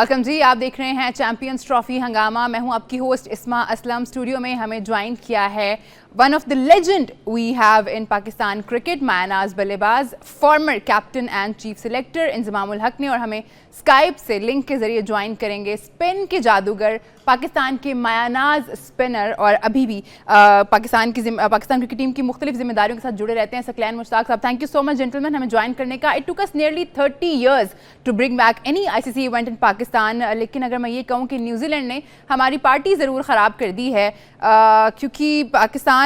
Welcome जी, आप देख रहे हैं चैंपियंस ट्रॉफी हंगामा। मैं हूं आपकी होस्ट इस्मा असलम। स्टूडियो में हमें ज्वाइन किया है one of the legend we have in Pakistan cricket, मायनाज बल्लेबाज, former captain and chief selector Inzamamul Haq ने, और हमें स्काइप से लिंक के जरिए ज्वाइन करेंगे स्पिन के जादूगर, पाकिस्तान के मायनाज स्पिनर और अभी भी पाकिस्तान क्रिकेट टीम की मुख्तलिफ जिम्मेदारियों के साथ जुड़े रहते हैं, सकलैन मुश्ताक साहब। Thank you so much gentleman हमें ज्वाइन करने का। It took us nearly 30 years to bring back any ICC event in Pakistan, लेकिन अगर मैं ये कहूँ कि न्यूजीलैंड ने हमारी पार्टी ज़रूर ख़राब कर दी है, क्योंकि पाकिस्तान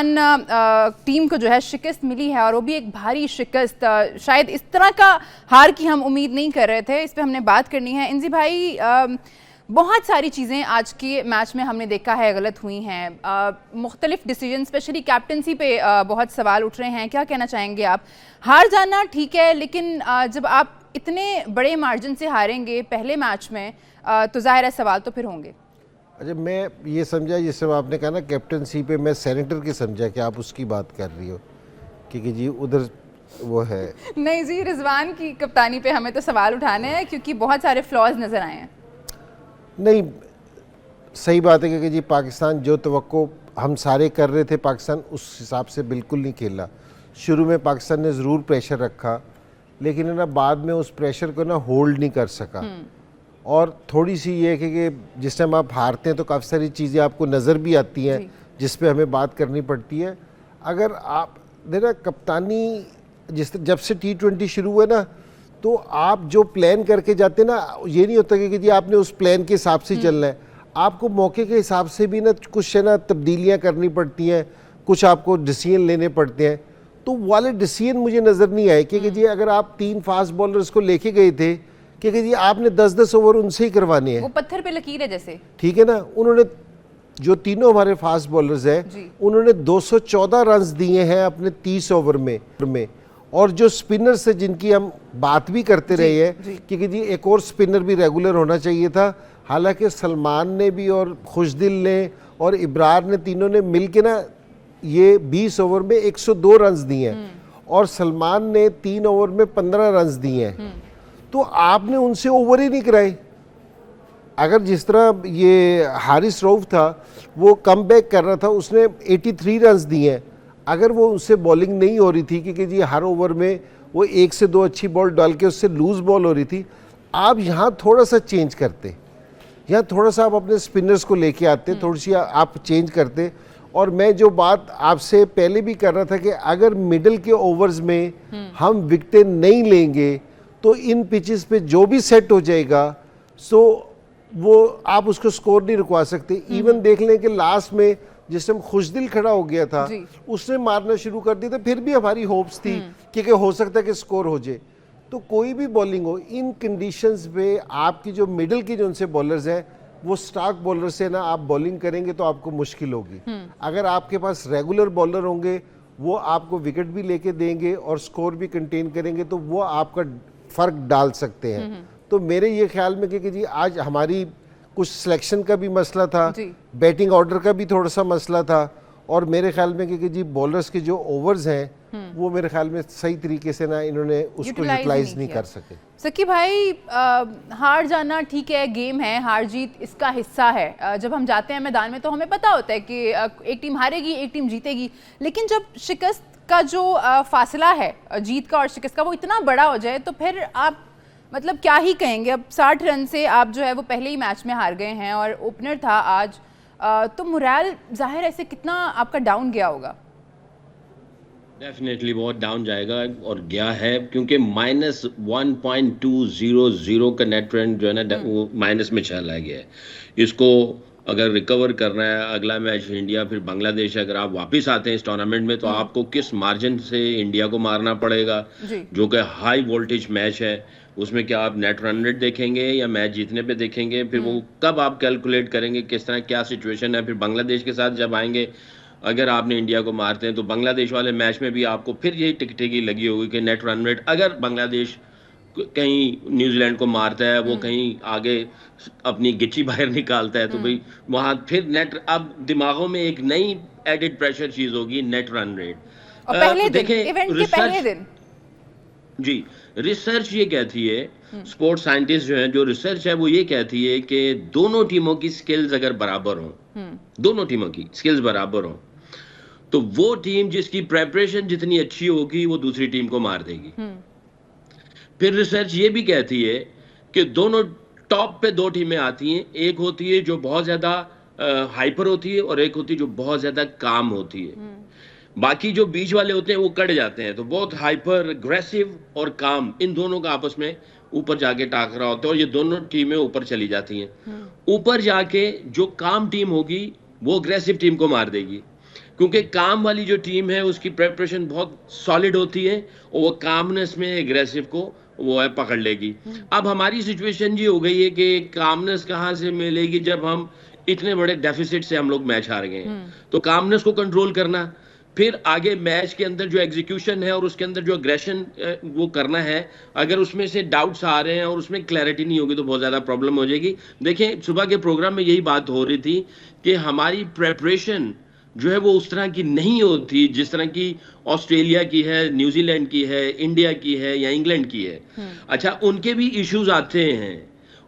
टीम को जो है शिकस्त मिली है, और वो भी एक भारी शिकस्त। शायद इस तरह का हार की हम उम्मीद नहीं कर रहे थे। इस पर हमने बात करनी है। इंजी भाई, बहुत सारी चीज़ें आज के मैच में हमने देखा है गलत हुई हैं। मुख्तलिफ डिसीजन, स्पेशली कैप्टनसी पे बहुत सवाल उठ रहे हैं। क्या कहना चाहेंगे आप? हार जाना ठीक है, लेकिन जब आप इतने बड़े मार्जिन से हारेंगे पहले मैच में, तो जाहिर है सवाल तो फिर होंगे। अच्छा, मैं ये समझा जिस समय आपने कहा ना कैप्टनसी पे, मैं सेनेटर की समझा कि आप उसकी बात कर रही हो, क्योंकि जी उधर वो है। नहीं जी, रिजवान की कप्तानी पे हमें तो सवाल उठाने हैं, क्योंकि बहुत सारे फ्लॉज नज़र आए हैं। नहीं, सही बात है, क्योंकि जी पाकिस्तान जो तवक्को हम सारे कर रहे थे, पाकिस्तान उस हिसाब से बिल्कुल नहीं खेला। शुरू में पाकिस्तान ने ज़रूर प्रेशर रखा, लेकिन है ना बाद में उस प्रेशर को ना होल्ड नहीं कर सका। और थोड़ी सी ये है कि जिस टाइम आप हारते हैं तो काफ़ी सारी चीज़ें आपको नज़र भी आती हैं जिस पे हमें बात करनी पड़ती है। अगर आप देखना कप्तानी जब से T20 शुरू हुआ ना, तो आप जो प्लान करके जाते हैं ना, ये नहीं होता कि जी आपने उस प्लान के हिसाब से चलना है। आपको मौके के हिसाब से भी ना कुछ है ना तब्दीलियाँ करनी पड़ती हैं, कुछ आपको डिसीजन लेने पड़ते हैं। तो वाले डिसीजन मुझे नज़र नहीं आए, क्योंकि जी अगर आप 3 फास्ट बॉलर्स को लेके गए थे, क्योंकि जी आपने 10-10 ओवर उनसे ही करवाने हैं। वो पत्थर पे लकीर है जैसे, ठीक है ना। उन्होंने जो तीनों हमारे फास्ट बॉलर्स हैं, उन्होंने 214 रन दिए हैं अपने 30 ओवर में। और जो स्पिनर्स है जिनकी हम बात भी करते रहे हैं, क्योंकि जी एक और स्पिनर भी रेगुलर होना चाहिए था। हालांकि सलमान ने भी और खुशदिल ने और इब्रार ने, तीनों ने मिल के ना ये 20 ओवर में 102 रन दिए हैं, और सलमान ने 3 ओवर में 15 रन दिए हैं। तो आपने उनसे ओवर ही नहीं कराए। अगर जिस तरह ये हारिस रऊफ था, वो कम बैक कर रहा था, उसने 83 रन दिए हैं। अगर वो उससे बॉलिंग नहीं हो रही थी, क्योंकि जी हर ओवर में वो 1 से 2 अच्छी बॉल डाल के उससे लूज बॉल हो रही थी, आप यहाँ थोड़ा सा चेंज करते, यहाँ थोड़ा सा आप अपने स्पिनर्स को लेके आते, थोड़ी सी आप चेंज करते। और मैं जो बात आपसे पहले भी कर रहा था कि अगर मिडल के ओवर्स में हम विकेटें नहीं लेंगे, तो इन पिचेस पे जो भी सेट हो जाएगा, सो वो आप उसको स्कोर नहीं रुकवा सकते। इवन देख लें कि लास्ट में जिस टाइम खुशदिल खड़ा हो गया था, उसने मारना शुरू कर दिया था, फिर भी हमारी होप्स थी कि हो सकता है कि स्कोर हो जाए। तो कोई भी बॉलिंग हो, इन कंडीशंस पे आपकी जो मिडल की जो उनसे बॉलर्स हैं, वो स्टार्क बॉलर से ना आप बॉलिंग करेंगे तो आपको मुश्किल होगी। अगर आपके पास रेगुलर बॉलर होंगे, वो आपको विकेट भी लेके देंगे और स्कोर भी कंटेन करेंगे, तो वो आपका फ़र्क डाल सकते हैं। तो मेरे ये ख्याल में कि जी आज हमारी कुछ सिलेक्शन का भी मसला था, बैटिंग ऑर्डर का भी थोड़ा सा मसला था, और मेरे ख्याल में कि जी बॉलर्स के जो ओवर्स हैं, वो मेरे ख्याल में सही तरीके से ना इन्होंने उसको यूटिलाइज नहीं कर सके। सकी भाई, हार जाना ठीक है, गेम है, हार जीत इसका हिस्सा है। जब हम जाते हैं मैदान में तो हमें पता होता है कि एक टीम हारेगी, एक टीम जीतेगी, लेकिन जब शिकस्त का जो फासला है जीत का और शिकस्त का, वो इतना बड़ा हो जाए, तो फिर आप मतलब क्या ही कहेंगे। अब 60 रन से आप जो है वो पहले ही मैच में हार गए हैं, और ओपनर था आज, तो मोरल जाहिर ऐसे कितना आपका डाउन गया होगा? डेफिनेटली बहुत डाउन जाएगा, और गया है, क्योंकि -1.200 का नेट रन जो है ना, वो माइनस में चला गया है। इसको अगर रिकवर करना है, अगला मैच इंडिया फिर बांग्लादेश, अगर आप वापस आते हैं इस टूर्नामेंट में, तो आपको किस मार्जिन से इंडिया को मारना पड़ेगा, जो कि हाई वोल्टेज मैच है। उसमें क्या आप नेट रन रेट देखेंगे या मैच जीतने पे देखेंगे? फिर वो कब आप कैलकुलेट करेंगे किस तरह क्या सिचुएशन है? फिर बांग्लादेश के साथ जब आएंगे, अगर आपने इंडिया को मारते हैं, तो बांग्लादेश वाले मैच में भी आपको फिर यही टिकटिकी लगी होगी कि नेट रन रेट, अगर बांग्लादेश कहीं न्यूजीलैंड को मारता है, वो कहीं आगे अपनी गिच्ची बाहर निकालता है, तो भाई वहाँ फिर नेट, अब दिमागों में एक नई एडिड प्रेशर चीज होगी, नेट रन रेट। और पहले दिन, इवेंट के पहले दिन जी, रिसर्च ये कहती है, स्पोर्ट्स साइंटिस्ट जो है, जो रिसर्च है वो ये कहती है कि दोनों टीमों की स्किल्स अगर बराबर हों, दोनों टीमों की स्किल्स बराबर हों, तो वो टीम जिसकी प्रेपरेशन जितनी अच्छी होगी वो दूसरी टीम को मार देगी। फिर रिसर्च ये भी कहती है कि दोनों टॉप पे दो टीमें आती हैं, एक होती है जो बहुत ज्यादा हाइपर होती है और एक होती है जो बहुत ज्यादा काम होती है। बाकी जो बीच वाले होते हैं वो कट जाते हैं, तो बहुत हाइपर अग्रेसिव और काम, इन दोनों का आपस में ऊपर जाके टाकरा होता है और ये दोनों टीमें ऊपर चली जाती हैं। ऊपर जाके जो काम टीम होगी वो अग्रेसिव टीम को मार देगी, क्योंकि काम वाली जो टीम है उसकी प्रेपरेशन बहुत सॉलिड होती है और वो कामनेस में एग्रेसिव को वो है पकड़ लेगी। अब हमारी सिचुएशन ये हो गई है कि कामनेस कहाँ से मिलेगी जब हम इतने बड़े डेफिसिट से हम लोग मैच हार गए हैं। तो कामनेस को कंट्रोल करना, फिर आगे मैच के अंदर जो एग्जीक्यूशन है और उसके अंदर जो अग्रेशन वो करना है, अगर उसमें से डाउट्स आ रहे हैं और उसमें क्लैरिटी नहीं होगी तो बहुत ज़्यादा प्रॉब्लम हो जाएगी। देखिए, सुबह के प्रोग्राम में यही बात हो रही थी कि हमारी प्रेपरेशन जो है वो उस तरह की नहीं होती जिस तरह की ऑस्ट्रेलिया की है, न्यूजीलैंड की है, इंडिया की है या इंग्लैंड की है। अच्छा, उनके भी इश्यूज आते हैं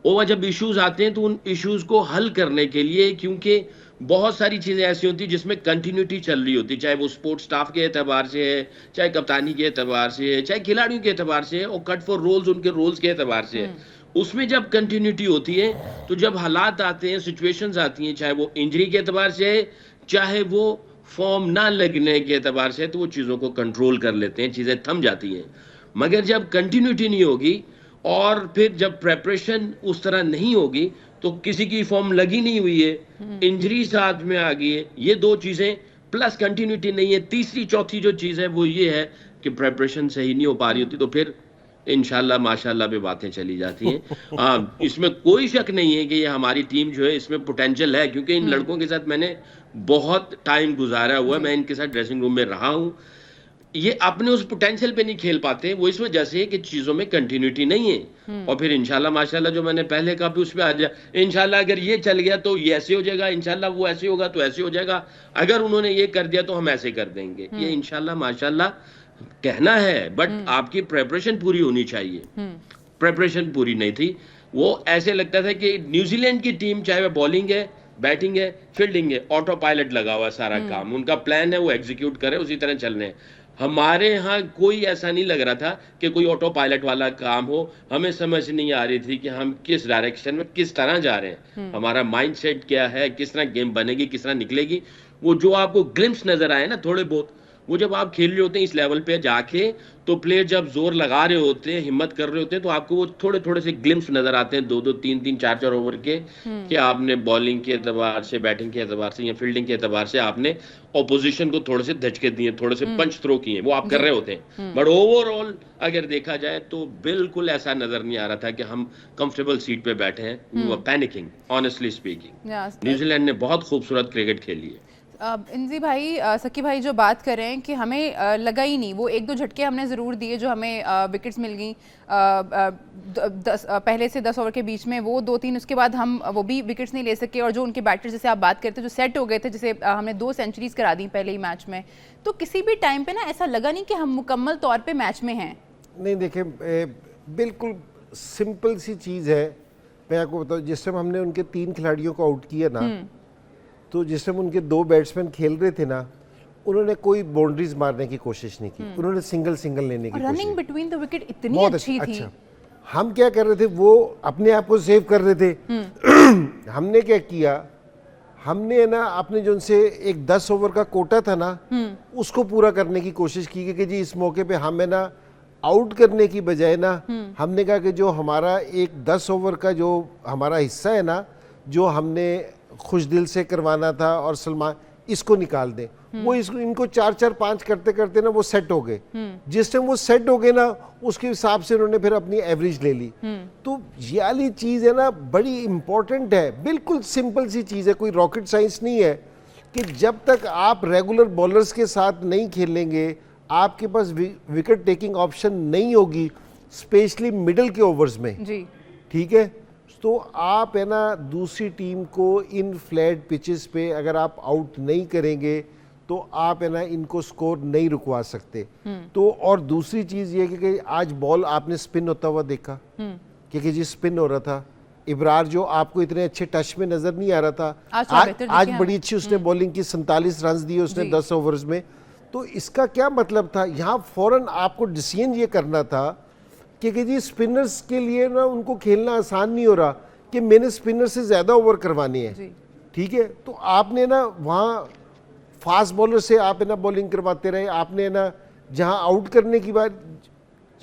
और जब इश्यूज आते हैं तो उन इश्यूज को हल करने के लिए, क्योंकि बहुत सारी चीजें ऐसी होती जिसमें कंटिन्यूटी चल रही होती, चाहे वो स्पोर्ट्स स्टाफ के एतबार से है, चाहे कप्तानी के एतबार से है, चाहे खिलाड़ियों के एतबार से है और कट फॉर रोल्स उनके रोल्स के एतबार से है। उसमें जब कंटिन्यूटी होती है तो जब हालात आते हैं, सिचुएशंस आती हैं, चाहे वो इंजरी के एतबार से है, चाहे वो फॉर्म ना लगने के एतबार से, तो वो चीज़ों को कंट्रोल कर लेते हैं, चीज़ें थम जाती हैं। मगर जब कंटिन्यूटी नहीं होगी और फिर जब प्रेपरेशन उस तरह नहीं होगी तो किसी की फॉर्म लगी नहीं हुई है, इंजरी साथ में आ गई है, ये दो चीज़ें प्लस कंटिन्यूटी नहीं है, तीसरी चौथी जो चीज़ है वो ये है कि प्रेपरेशन सही नहीं हो पा रही होती, तो फिर इंशाल्लाह माशाल्लाह पे बातें चली जाती हैं। इसमें कोई शक नहीं है कि ये हमारी टीम जो है इसमें पोटेंशियल है, क्योंकि इन लड़कों के साथ मैंने बहुत टाइम गुजारा हुआ है, मैं इनके साथ ड्रेसिंग रूम में रहा हूँ। ये अपने उस पोटेंशियल पे नहीं खेल पाते, वो इस वजह से कि चीजों में कंटिन्यूटी नहीं है। और फिर इंशाल्लाह माशाल्लाह जो मैंने पहले कहा भी उस पे आ जाए, इंशाल्लाह अगर ये चल गया तो ये ऐसे हो जाएगा, इंशाल्लाह वो ऐसे होगा तो ऐसे हो जाएगा, अगर उन्होंने ये कर दिया तो हम ऐसे कर देंगे। ये इंशाल्लाह माशाल्लाह कहना है, बट आपकी प्रेपरेशन पूरी होनी चाहिए। प्रेपरेशन पूरी नहीं थी, वो ऐसे लगता था कि न्यूजीलैंड की टीम चाहे वह बॉलिंग है, बैटिंग है, फील्डिंग है, ऑटो पायलट लगा हुआ सारा काम, उनका प्लान है वो एग्जीक्यूट करे, उसी तरह चलने हैं। हमारे यहाँ कोई ऐसा नहीं लग रहा था कि कोई ऑटो पायलट वाला काम हो, हमें समझ नहीं आ रही थी कि हम किस डायरेक्शन में किस तरह जा रहे हैं, हमारा माइंडसेट क्या है, किस तरह गेम बनेगी, किस तरह निकलेगी। वो जो आपको ग्लिम्स नजर आए ना थोड़े बहुत, वो जब आप खेल रहे होते हैं इस लेवल पे जाके, तो प्लेयर जब जोर लगा रहे होते हैं, हिम्मत कर रहे होते हैं, तो आपको वो थोड़े थोड़े से ग्लिम्स नजर आते हैं, 2-2, 3-3, 4-4 ओवर के, कि आपने बॉलिंग के एतबार से, बैटिंग के एतबार से या फील्डिंग के एतबार से आपने ऑपोजिशन को थोड़े से धचके दिए, थोड़े से पंच थ्रो किए, वो आप कर रहे होते हैं। बट ओवरऑल अगर देखा जाए तो बिल्कुल ऐसा नजर नहीं आ रहा था कि हम कंफर्टेबल सीट पे बैठे हैं। We were panicking, honestly speaking. New Zealand ने बहुत खूबसूरत क्रिकेट खेली है। इंजी भाई, सकी भाई जो बात कर रहे हैं कि हमें लगा ही नहीं, वो 1-2 झटके हमने ज़रूर दिए जो हमें विकेट्स मिल गई पहले से 10 ओवर के बीच में, वो 2-3 उसके बाद हम वो भी विकेट्स नहीं ले सके। और जो उनके बैटर्स जैसे आप बात करते जो सेट हो गए थे, जैसे हमने 2 सेंचुरीज करा दी पहले ही मैच में, तो किसी भी टाइम पे ना ऐसा लगा नहीं कि हम मुकम्मल तौर पे मैच में हैं। नहीं, देखिए बिल्कुल सिंपल सी चीज़ है, मैं आपको बताऊँ, जिस टाइम हमने उनके 3 खिलाड़ियों को आउट किया ना, तो जिस टाइम उनके 2 बैट्समैन खेल रहे थे ना, उन्होंने कोई बाउंड्रीज मारने की कोशिश नहीं की, उन्होंने सिंगल लेने की कोशिश। रनिंग बिटवीन द विकेट इतनी अच्छी थी। अच्छा, हम क्या कर रहे थे, वो अपने आप को सेव कर रहे थे। हमने क्या किया, हमने ना अपने जो उनसे एक 10 ओवर का कोटा था ना, उसको पूरा करने की कोशिश की कि जी इस मौके पे हमें ना आउट करने की बजाय ना, हमने कहा कि जो हमारा एक 10 ओवर का जो हमारा हिस्सा है ना, जो हमने खुश दिल से करवाना था और सलमान, इसको निकाल दें। वो इसको इनको 4-4-5 करते करते ना वो सेट हो गए। जिस टाइम वो सेट हो गए ना, उसके हिसाब से उन्होंने फिर अपनी एवरेज ले ली। तो ये वाली चीज़ है ना, बड़ी इंपॉर्टेंट है, बिल्कुल सिंपल सी चीज़ है, कोई रॉकेट साइंस नहीं है कि जब तक आप रेगुलर बॉलर्स के साथ नहीं खेलेंगे, आपके पास विकेट टेकिंग ऑप्शन नहीं होगी, स्पेशली मिडल के ओवर्स में, ठीक है, तो आप है ना दूसरी टीम को इन फ्लैट पिचेस पे अगर आप आउट नहीं करेंगे तो आप है ना इनको स्कोर नहीं रुकवा सकते। तो और दूसरी चीज ये कि आज बॉल आपने स्पिन होता हुआ देखा, क्योंकि जी स्पिन हो रहा था। इब्रार जो आपको इतने अच्छे टच में नजर नहीं आ रहा था, आज बड़ी अच्छी उसने बॉलिंग की, 47 रन दिए उसने 10 ओवर्स में। तो इसका क्या मतलब था, यहाँ फौरन आपको डिसीजन ये करना था कि जी स्पिनर्स के लिए ना उनको खेलना आसान नहीं हो रहा कि मैंने स्पिनर से ज़्यादा ओवर करवानी है, ठीक है। तो आपने ना वहाँ फास्ट बॉलर से आप है ना बॉलिंग करवाते रहे। आपने ना जहाँ आउट करने की बात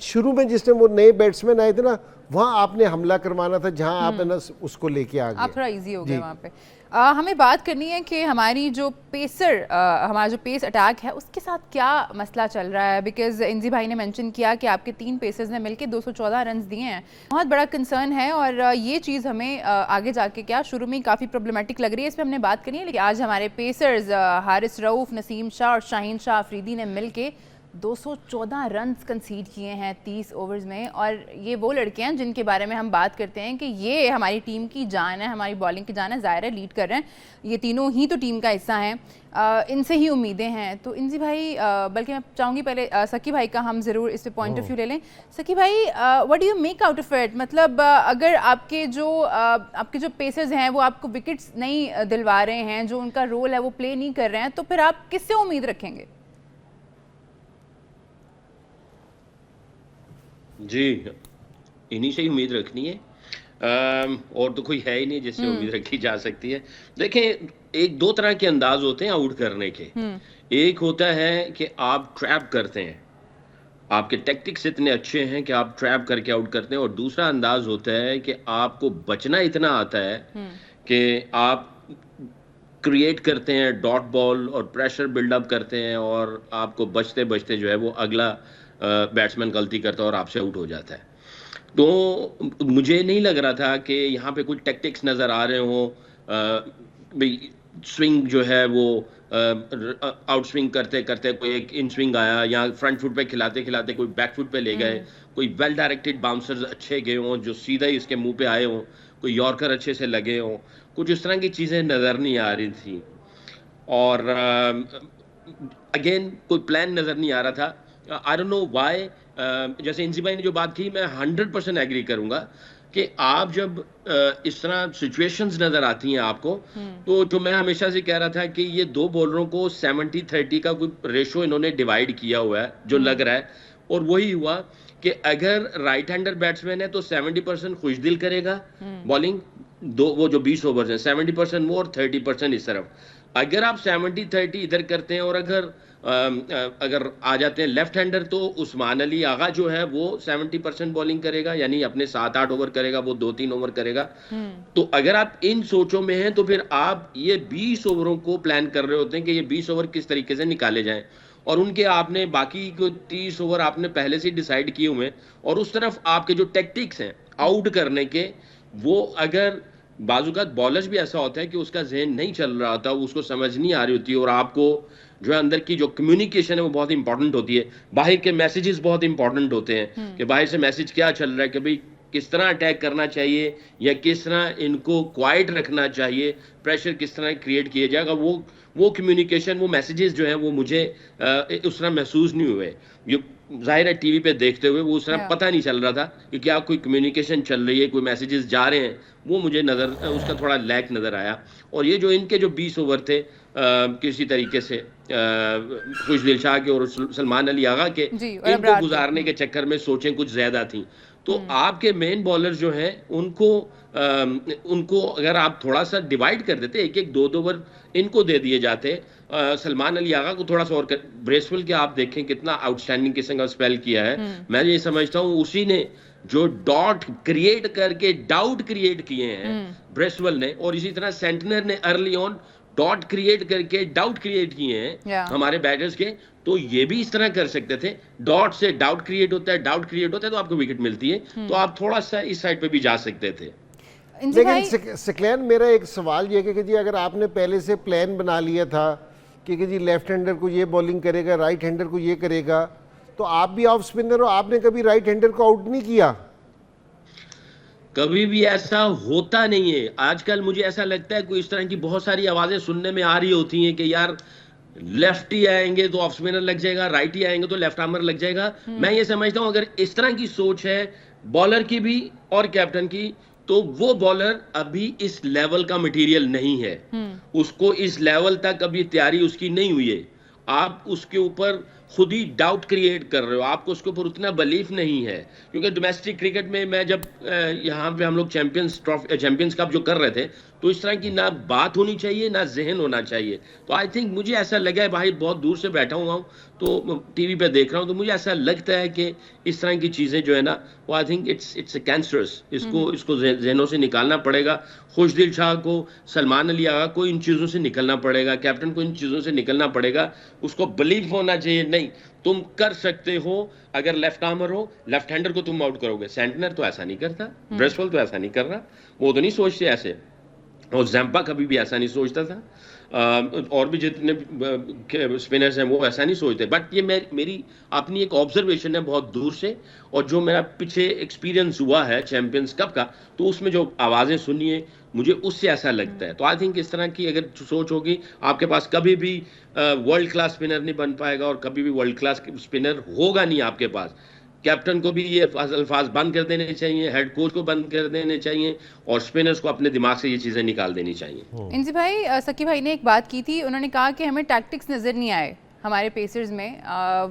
शुरू में जिसने वो नए बैट्समैन आए थे ना, वहाँ आपने हमला करवाना था, जहाँ आप है ना उसको लेके आ गए। आप थोड़ा इजी हो गए वहाँ पे। हमें बात करनी है कि हमारी जो हमारा जो पेस अटैक है उसके साथ क्या मसला चल रहा है, बिकॉज इंजी भाई ने मेंशन किया कि आपके 3 पेसर्स ने मिलके 214 रन दिए हैं। बहुत बड़ा कंसर्न है और ये चीज़ हमें आगे जाके क्या शुरू में काफ़ी प्रॉब्लमेटिक लग रही है, इस पर हमने बात करनी है। लेकिन आज हमारे पेसर्स हारिस रऊफ, नसीम शाह और शाहीन शाह अफरीदी ने मिल के 214 रन्स कंसीड किए हैं 30 ओवर्स में। और ये वो लड़के हैं जिनके बारे में हम बात करते हैं कि ये हमारी टीम की जान है, हमारी बॉलिंग की जान है। ज़ाहिर है लीड कर रहे हैं, ये तीनों ही तो टीम का हिस्सा हैं, इनसे ही उम्मीदें हैं। तो इंजी भाई, बल्कि मैं चाहूँगी पहले सकी भाई का हम ज़रूर इस पर पॉइंट ऑफ व्यू ले लें। सकी भाई, what do you make out of it? मतलब अगर आपके जो पेसर्स हैं वो आपको विकेट्स नहीं दिलवा रहे हैं, जो उनका रोल है वो प्ले नहीं कर रहे हैं, तो फिर आप किससे उम्मीद रखेंगे? जी, इन्हीं से ही उम्मीद रखनी है, और तो कोई है ही नहीं जिससे उम्मीद रखी जा सकती है। देखें, एक दो तरह के अंदाज होते हैं आउट करने के। एक होता है कि आप ट्रैप करते हैं, आपके टैक्टिक्स इतने अच्छे हैं कि आप ट्रैप करके आउट करते हैं, और दूसरा अंदाज होता है कि आपको बचना इतना आता है कि आप क्रिएट करते हैं डॉट बॉल और प्रेशर बिल्डअप करते हैं, और आपको बचते बचते जो है वो अगला बैट्समैन गलती करता है और आपसे आउट हो जाता है। तो मुझे नहीं लग रहा था कि यहाँ पे कुछ टैक्टिक्स नज़र आ रहे हों। भाई स्विंग जो है वो आउट स्विंग करते करते कोई एक इन स्विंग आया, या फ्रंट फुट पे खिलाते खिलाते कोई बैक फुट पे ले गए, कोई वेल डायरेक्टेड बाउंसर्स अच्छे गए हों जो सीधा ही इसके मुंह पे आए हों, कोई यॉर्कर अच्छे से लगे हों, कुछ इस तरह की चीज़ें नज़र नहीं आ रही थी। और अगेन कोई प्लान नज़र नहीं आ रहा था। I don't know why. जैसे इंजी भाई ने जो बात की, मैं 100% एग्री करूंगा कि आप जब इस तरह सिचुएशंस नजर आती हैं आपको, तो जो मैं हमेशा से कह रहा था कि ये दो बॉलरों को 70-30 का कोई रेशो इन्होंने डिवाइड किया हुआ है जो लग रहा है, और वही हुआ कि अगर राइट हैंडर बैट्समैन है तो 70% खुशदिल करेगा बॉलिंग, वो जो 20 ओवर हैं 70% वो और 30% इस तरफ। अगर आप 70-30 इधर करते हैं और अगर आ जाते हैं लेफ्ट हैंडर, तो उस्मान अली आगा जो है वो 70% बॉलिंग करेगा, यानी अपने 7-8 ओवर करेगा, वो 2-3 ओवर करेगा। तो अगर आप इन सोचों में हैं तो फिर आप ये 20 ओवरों को प्लान कर रहे होते हैं कि ये 20 ओवर किस तरीके से निकाले जाएं, और उनके आपने बाकी को 30 ओवर आपने पहले से डिसाइड किए हुए हैं। और उस तरफ आपके जो टैक्टिक्स हैं आउट करने के, वो अगर बाजुकात बॉलर्स भी ऐसा होता है कि उसका जहन नहीं चल रहा होता, उसको समझ नहीं आ रही होती, और आपको जो है अंदर की जो कम्युनिकेशन है वो बहुत इंपॉर्टेंट होती है। बाहर के मैसेजेस बहुत इंपॉर्टेंट होते हैं कि बाहर से मैसेज क्या चल रहा है, कि भाई किस तरह अटैक करना चाहिए या किस तरह इनको क्वाइट रखना चाहिए, प्रेशर किस तरह क्रिएट किया जाएगा। वो कम्युनिकेशन, वो मैसेजेस जो हैं वो मुझे उस तरह महसूस नहीं हुए। जो जाहिर है टीवी पे देखते हुए वो उस तरह पता नहीं चल रहा था कि क्या कोई कम्युनिकेशन चल रही है, कोई मैसेजेस जा रहे हैं, वो मुझे उसका थोड़ा लैक नज़र आया। और ये जो इनके जो 20 ओवर थे किसी तरीके से खुशदिल शाह के और सलमान अली आगा के, इनको गुजारने के चक्कर में सोचें कुछ ज़्यादा थी। तो आपके मेन बॉलर जो हैं उनको अगर आप थोड़ा सा डिवाइड कर देते, एक एक 2 ओवर इनको दे दिए जाते, सलमान अली आगा को थोड़ा सा और ब्रेसवेल के आप देखें कितना आउटस्टैंडिंग किस्म का स्पेल किया है। मैं ये समझता हूँ उसी ने जो डॉट क्रिएट करके डाउट क्रिएट किए हैं ब्रेसवेल ने, और इसी तरह सेंटनर ने अर्ली ऑन डॉट क्रिएट करके डाउट क्रिएट किए हैं हमारे बैटर्स के। तो ये भी इस तरह कर सकते थे, डॉट से डाउट क्रिएट होता है, डाउट क्रिएट होता है तो आपको विकेट मिलती है, तो आप थोड़ा सा इस साइड पे भी जा सकते थे। लेकिन सकलैन, मेरा एक सवाल ये है कि जी अगर आपने पहले से प्लान बना लिया था कि जी लेफ्ट हैंडर को ये बॉलिंग करेगा, राइट हैंडर को ये करेगा, तो आप भी ऑफ स्पिनर हो, आपने कभी राइट हैंडर को आउट नहीं किया? कभी भी ऐसा होता नहीं है। आजकल मुझे ऐसा लगता है कोई इस तरह की बहुत सारी आवाजें सुनने में आ रही होती हैं कि यार लेफ्टी आएंगे तो ऑफ स्पिनर लग जाएगा, राइटी आएंगे तो लेफ्ट आर्मर लग जाएगा। मैं ये समझता हूं अगर इस तरह की सोच है बॉलर की भी और कैप्टन की, तो वो बॉलर अभी इस लेवल का मटेरियल नहीं है, उसको इस लेवल तक अभी तैयारी उसकी नहीं हुई है। आप उसके ऊपर खुद ही डाउट क्रिएट कर रहे हो, आपको उसके ऊपर उतना बिलीफ नहीं है। क्योंकि डोमेस्टिक क्रिकेट में मैं जब यहाँ पे हम लोग चैंपियंस कप जो कर रहे थे, तो इस तरह की ना बात होनी चाहिए ना जहन होना चाहिए। तो आई थिंक मुझे ऐसा लगा है, भाई बहुत दूर से बैठा हुआ हूँ तो टीवी पे देख रहा हूँ, तो मुझे ऐसा लगता है कि इस तरह की चीजें जो है ना, वो आई थिंक इट्स कैंसरस। इसको जहनों से निकालना पड़ेगा। खुशदिल शाह को, सलमान अली आगा को इन चीजों से निकलना पड़ेगा, कैप्टन को इन चीजों से निकलना पड़ेगा। उसको बिलीव होना चाहिए, नहीं तुम कर सकते हो। अगर लेफ्ट आर्मर हो, लेफ्ट हैंडर को तुम आउट करोगे। सेंटनर तो ऐसा नहीं करता, ब्रेसवेल तो ऐसा नहीं कर रहा, वो तो नहीं सोचते ऐसे, और जैम्पा कभी भी ऐसा नहीं सोचता था, और भी जितने स्पिनर्स हैं वो ऐसा नहीं सोचते। बट ये मेरी अपनी एक ऑब्जर्वेशन है बहुत दूर से, और जो मेरा पीछे एक्सपीरियंस हुआ है चैंपियंस कप का, तो उसमें जो आवाज़ें सुनी है मुझे उससे ऐसा लगता है। तो आई थिंक इस तरह की अगर सोच होगी, आपके पास कभी भी वर्ल्ड क्लास स्पिनर नहीं बन पाएगा, और कभी भी वर्ल्ड क्लास स्पिनर होगा नहीं आपके पास। कैप्टन को भी ये अल्फाज बंद कर देने चाहिए, हेड कोच को बंद कर देने चाहिए, और स्पिनर्स को अपने दिमाग से ये चीज़ें निकाल देनी चाहिए। इंजी भाई, सकी भाई ने एक बात की थी, उन्होंने कहा कि हमें टैक्टिक्स नज़र नहीं आए हमारे पेसर्स में,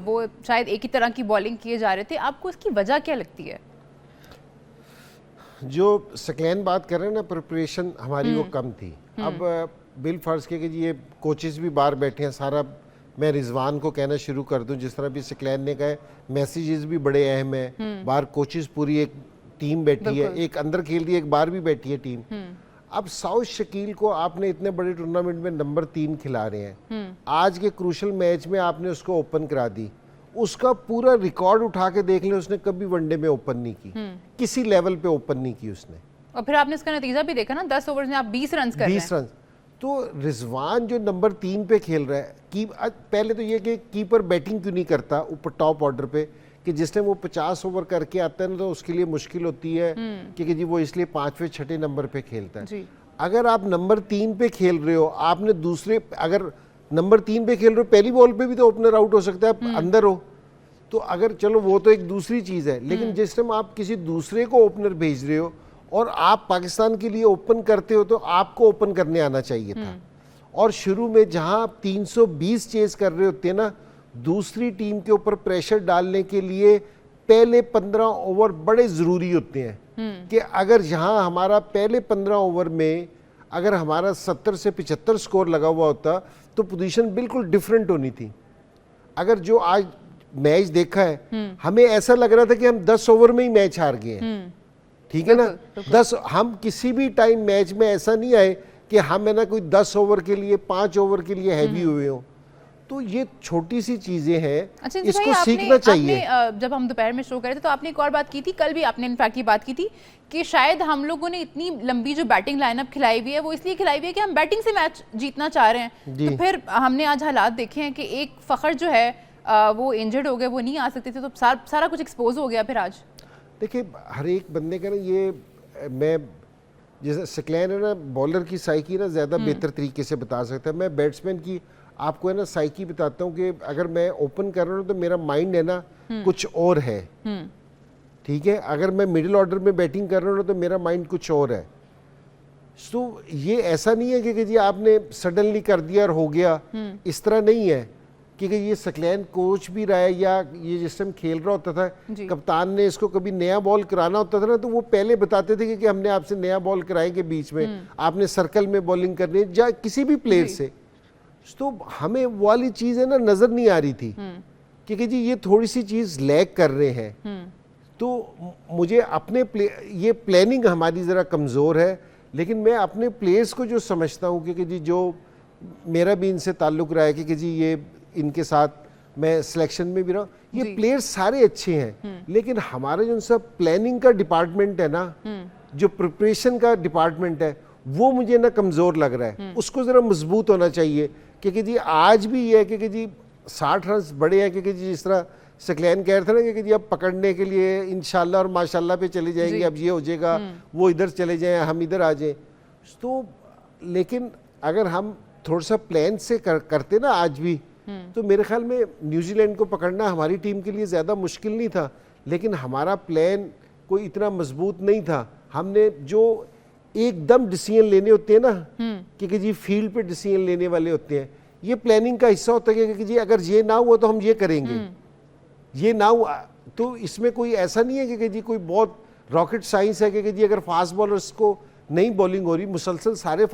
वो शायद एक ही तरह की बॉलिंग किए जा रहे थे। आपको इसकी वजह क्या लगती है? जो सकलैन बात कर रहे हैं ना, प्रिपरेशन हमारी वो कम थी। अब बिल फर्ज के कि जी ये कोचेस भी बाहर बैठे हैं, सारा मैं रिजवान को कहना शुरू कर दूं, जिस तरह भी सकलैन ने कहा, मैसेजेस भी बड़े अहम है। बाहर कोचेस पूरी एक टीम बैठी है, एक अंदर खेल रही है, एक बाहर भी बैठी है टीम। अब साउथ शकील को आपने इतने बड़े टूर्नामेंट में नंबर 3 खिला रहे हैं, आज के क्रूशल मैच में आपने उसको ओपन करा दी, उसका पूरा रिकॉर्ड उठा के देख लें, उसने कभी वनडे में ओपन नहीं की, किसी लेवल पे ओपन नहीं की उसने। और फिर आपने इसका नतीजा भी देखा ना, 10 ओवर्स में आप 20 रन कर रहे हैं। 20 रन। तो रिजवान जो नंबर 3 पे खेल रहा है, पहले तो ये कि कीपर बैटिंग क्यों नहीं करता ऊपर टॉप ऑर्डर पे, कि जिसने वो 50 ओवर करके आता है ना, तो उसके लिए मुश्किल होती है कि जी वो इसलिए 5वें 6ठे नंबर पे खेलता है। जी। अगर आप नंबर 3 पे खेल रहे हो, आपने दूसरे, अगर नंबर 3 पे खेल रहे हो, पहली बॉल पे भी तो ओपनर आउट हो सकता है, अंदर हो तो, अगर चलो वो तो एक दूसरी चीज़ है, लेकिन जिस टाइम आप किसी दूसरे को ओपनर भेज रहे हो और आप पाकिस्तान के लिए ओपन करते हो, तो आपको ओपन करने आना चाहिए था। और शुरू में जहां आप 320 चेज कर रहे होते हैं ना, दूसरी टीम के ऊपर प्रेशर डालने के लिए पहले 15 ओवर बड़े ज़रूरी होते हैं। कि अगर यहाँ हमारा पहले 15 ओवर में अगर हमारा 70 से 75 स्कोर लगा हुआ होता, तो पोजीशन बिल्कुल डिफरेंट होनी थी। अगर जो आज मैच देखा है, हमें ऐसा लग रहा था कि हम 10 ओवर में ही मैच हार गए हैं। ठीक है ना, 10, हम किसी भी टाइम मैच में ऐसा नहीं आए कि हम है ना कोई 10 ओवर के लिए, 5 ओवर के लिए हैवी हुए हो। तो ये छोटी सी चीजें हैं, अच्छा, इसको सीखना चाहिए। जब हम दोपहर में शो कर रहे थे तो आपने एक और बात की थी, कल भी आपने इनफैक्ट ये बात की थी कि शायद हम लोगों ने इतनी लंबी जो बैटिंग लाइनअप खिलाई हुई है, वो इसलिए खिलाई हुई है कि हम बैटिंग से मैच जीतना चाह रहे हैं। तो फिर हमने आज हालात देखे हैं कि एक फखर जो है वो इंजर्ड हो गए, वो नहीं आ सकते थे, तो सारा कुछ एक्सपोज हो गया। फिर आज देखिए, हर एक बंदे का ना, ये मैं जैसे सकलैन है ना, बॉलर की साइकी ना ज़्यादा बेहतर तरीके से बता सकता है। मैं बैट्समैन की आपको है ना साइकी बताता हूँ कि अगर मैं ओपन कर रहा हूँ तो मेरा माइंड है ना कुछ और है, ठीक है। अगर मैं मिडिल ऑर्डर में बैटिंग कर रहा हूँ तो मेरा माइंड कुछ और है। तो ये ऐसा नहीं है कि जी आपने सडनली कर दिया और हो गया, इस तरह नहीं है। क्योंकि ये सकलैन कोच भी रहा है, या ये जिस टाइम खेल रहा होता था, कप्तान ने इसको कभी नया बॉल कराना होता था ना, तो वो पहले बताते थे कि हमने आपसे नया बॉल कराएंगे, बीच में आपने सर्कल में बॉलिंग करनी है, या किसी भी प्लेयर से। तो हमें वो वाली चीज़ है ना नज़र नहीं आ रही थी, क्योंकि जी ये थोड़ी सी चीज़ लैग कर रहे हैं। तो मुझे अपने ये प्लानिंग हमारी ज़रा कमज़ोर है, लेकिन मैं अपने प्लेयर्स को जो समझता हूँ, क्योंकि जी जो मेरा भी इनसे ताल्लुक़ रहा है कि जी ये इनके साथ मैं सिलेक्शन में भी रहा, ये प्लेयर्स सारे अच्छे हैं, लेकिन हमारा जो सब प्लानिंग का डिपार्टमेंट है ना, जो प्रिपरेशन का डिपार्टमेंट है, वो मुझे ना कमज़ोर लग रहा है। उसको ज़रा मजबूत होना चाहिए। क्योंकि जी आज भी ये है कि जी 60 रन बड़े हैं, क्योंकि जी जिस तरह सकलैन कह रहे थे ना कि जी अब पकड़ने के लिए इंशाल्लाह और माशाल्लाह पे चले जाएंगे, अब ये हो जाएगा, वो इधर चले जाएं, हम इधर आ जाएं। तो लेकिन अगर हम थोड़ा सा प्लान से करते ना आज भी, तो मेरे ख्याल में न्यूजीलैंड को पकड़ना हमारी टीम के लिए ज़्यादा मुश्किल नहीं था, लेकिन हमारा प्लान कोई इतना मजबूत नहीं था। हमने जो एकदम डिसीजन लेने होते हैं ना कि जी फील्ड पे डिसीजन लेने वाले होते हैं, ये प्लानिंग का हिस्सा होता है कि जी अगर ये ना हुआ तो हम ये करेंगे, ये ना हुआ तो इसमें कोई ऐसा नहीं है कि जी कोई बहुत रॉकेट साइंस है कि जी अगर फास्ट बॉलर्स को नहीं बॉलिंग हो रही, मुसलसल सारे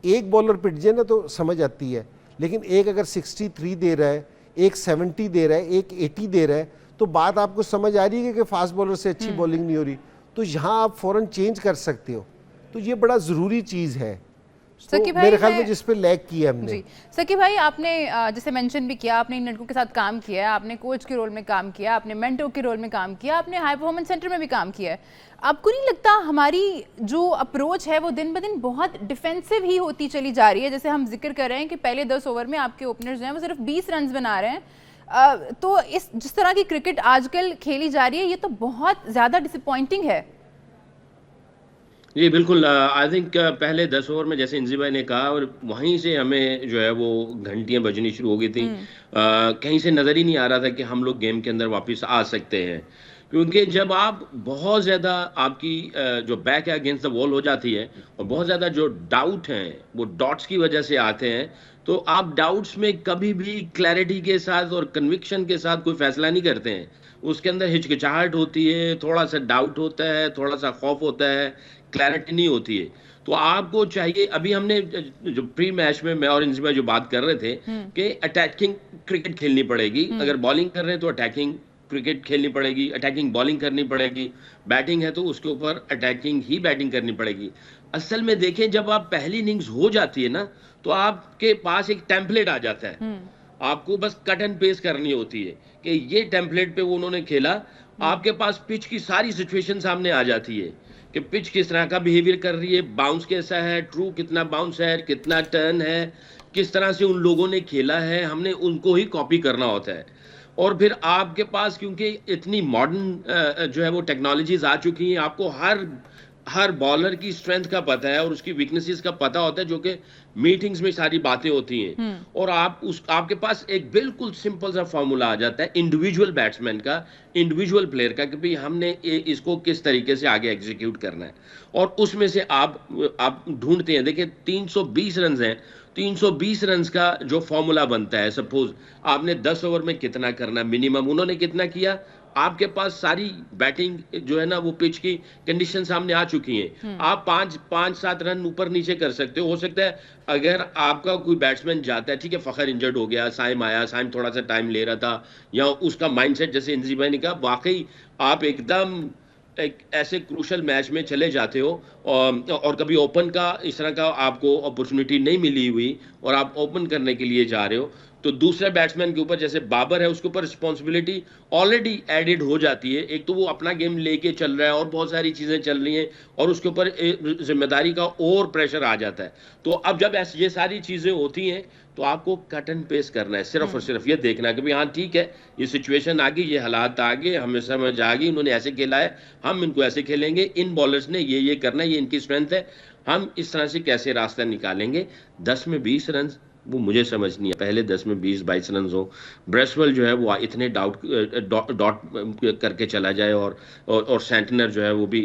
एक बॉलर पिट जाए ना तो समझ आती है, लेकिन एक अगर 63 दे रहा है, एक 70 दे रहा है, एक 80 दे रहा है, तो बात आपको समझ आ रही है कि फास्ट बॉलर से अच्छी बॉलिंग नहीं हो रही, तो यहाँ आप फौरन चेंज कर सकते हो। तो ये बड़ा ज़रूरी चीज़ है, तो मेरे ख्याल में जिस पे लैग किया हमने। जी सकी भाई, आपने जैसे मेंशन भी किया, आपने इन लड़कों के साथ काम किया है, आपने कोच के रोल में काम किया, आपने मेंटोर के रोल में काम किया, आपने हाई परफॉर्मेंस सेंटर में भी काम किया है। आपको नहीं लगता हमारी जो अप्रोच है वो दिन ब दिन बहुत डिफेंसिव ही होती चली जा रही है? जैसे हम जिक्र कर रहे हैं कि पहले 10 ओवर में आपके ओपनर्स हैं वो सिर्फ 20 रन बना रहे हैं, तो इस जिस तरह की क्रिकेट आजकल खेली जा रही है ये तो बहुत ज़्यादा डिसअपॉइंटिंग है। जी बिल्कुल, आई थिंक पहले 10 ओवर में जैसे इंजी भाई ने कहा, और वहीं से हमें जो है वो घंटियां बजनी शुरू हो गई थी। कहीं से नज़र ही नहीं आ रहा था कि हम लोग गेम के अंदर वापस आ सकते हैं, क्योंकि जब आप बहुत ज़्यादा आपकी जो बैक है अगेंस्ट द वॉल हो जाती है, और बहुत ज़्यादा जो डाउट हैं वो डॉट्स की वजह से आते हैं, तो आप डाउट्स में कभी भी क्लैरिटी के साथ और कन्विक्शन के साथ कोई फैसला नहीं करते हैं। उसके अंदर हिचकिचाहट होती है, थोड़ा सा डाउट होता है, थोड़ा सा खौफ होता है, क्लैरिटी नहीं होती है। तो आपको चाहिए, अभी हमने जो प्री मैच में मैं और इंजी भाई जो बात कर रहे थे कि अटैकिंग क्रिकेट खेलनी पड़ेगी, अगर बॉलिंग कर रहे हैं तो अटैकिंग क्रिकेट खेलनी पड़ेगी, अटैकिंग बॉलिंग करनी पड़ेगी, बैटिंग है तो उसके ऊपर अटैकिंग ही बैटिंग करनी पड़ेगी। असल में देखें, जब आप पहली इनिंग्स हो जाती है ना, तो आपके पास एक टेम्पलेट आ जाता है, आपको बस कट एंड पेस्ट करनी होती है कि ये टेम्पलेट पे वो उन्होंने खेला, आपके पास पिच की सारी सिचुएशन सामने आ जाती है कि पिच किस तरह का बिहेवियर कर रही है, बाउंस कैसा है, ट्रू कितना बाउंस है, कितना टर्न है, किस तरह से उन लोगों ने खेला है, हमने उनको ही कॉपी करना होता है। और फिर आपके पास क्योंकि इतनी मॉडर्न जो है वो टेक्नोलॉजीज आ चुकी हैं, आपको हर बॉलर की स्ट्रेंथ का पता है और उसकी वीकनेसेस का पता होता है, जो कि मीटिंग्स में सारी बातें होती हैं। और आपके पास एक बिल्कुल सिंपल सा फॉर्मूला आ जाता है इंडिविजुअल बैट्समैन का, इंडिविजुअल प्लेयर का, कि भाई हमने इसको किस तरीके से आगे एग्जीक्यूट करना है, और उसमें से आप ढूंढते हैं। देखिए 320 रन हैं, 320 रन का जो फॉर्मूला बनता है, सपोज आपने 10 ओवर में कितना करना मिनिमम, उन्होंने कितना किया, आपके पास सारी बैटिंग जो है ना वो पिच की कंडीशन सामने आ चुकी हैं, आप 5-7 रन ऊपर नीचे कर सकते हो सकता है अगर आपका कोई बैट्समैन जाता है, ठीक है, फखर इंजर्ड हो गया, साइम आया, साइम थोड़ा सा टाइम ले रहा था, या उसका माइंडसेट जैसे इंजी भाई ने कहा, वाकई आप एकदम एक ऐसे क्रूशल मैच में चले जाते हो, और कभी ओपन का इस तरह का आपको अपॉर्चुनिटी नहीं मिली हुई और आप ओपन करने के लिए जा रहे हो, तो दूसरे बैट्समैन के ऊपर जैसे बाबर है उसके ऊपर रिस्पॉन्सिबिलिटी ऑलरेडी एडेड हो जाती है। एक तो वो अपना गेम लेके चल रहा है और बहुत सारी चीज़ें चल रही हैं, और उसके ऊपर जिम्मेदारी का और प्रेशर आ जाता है। तो अब जब ये सारी चीज़ें होती हैं तो आपको कट एंड पेस्ट करना है, सिर्फ और सिर्फ ये देखना कि भाई हाँ ठीक है, ये सिचुएशन आ गई, ये हालात आ गए, हमें समझ आ गई, उन्होंने ऐसे खेला है, हम इनको ऐसे खेलेंगे, इन बॉलर्स ने ये करना है, ये इनकी स्ट्रेंथ है, हम इस तरह से कैसे रास्ता निकालेंगे। 10 में 20 रन वो मुझे समझ नहीं है, पहले 10 में 20-22 रन हो, ब्रेसवेल जो है वो इतने डॉट करके चला जाए, और सेंटनर जो है वो भी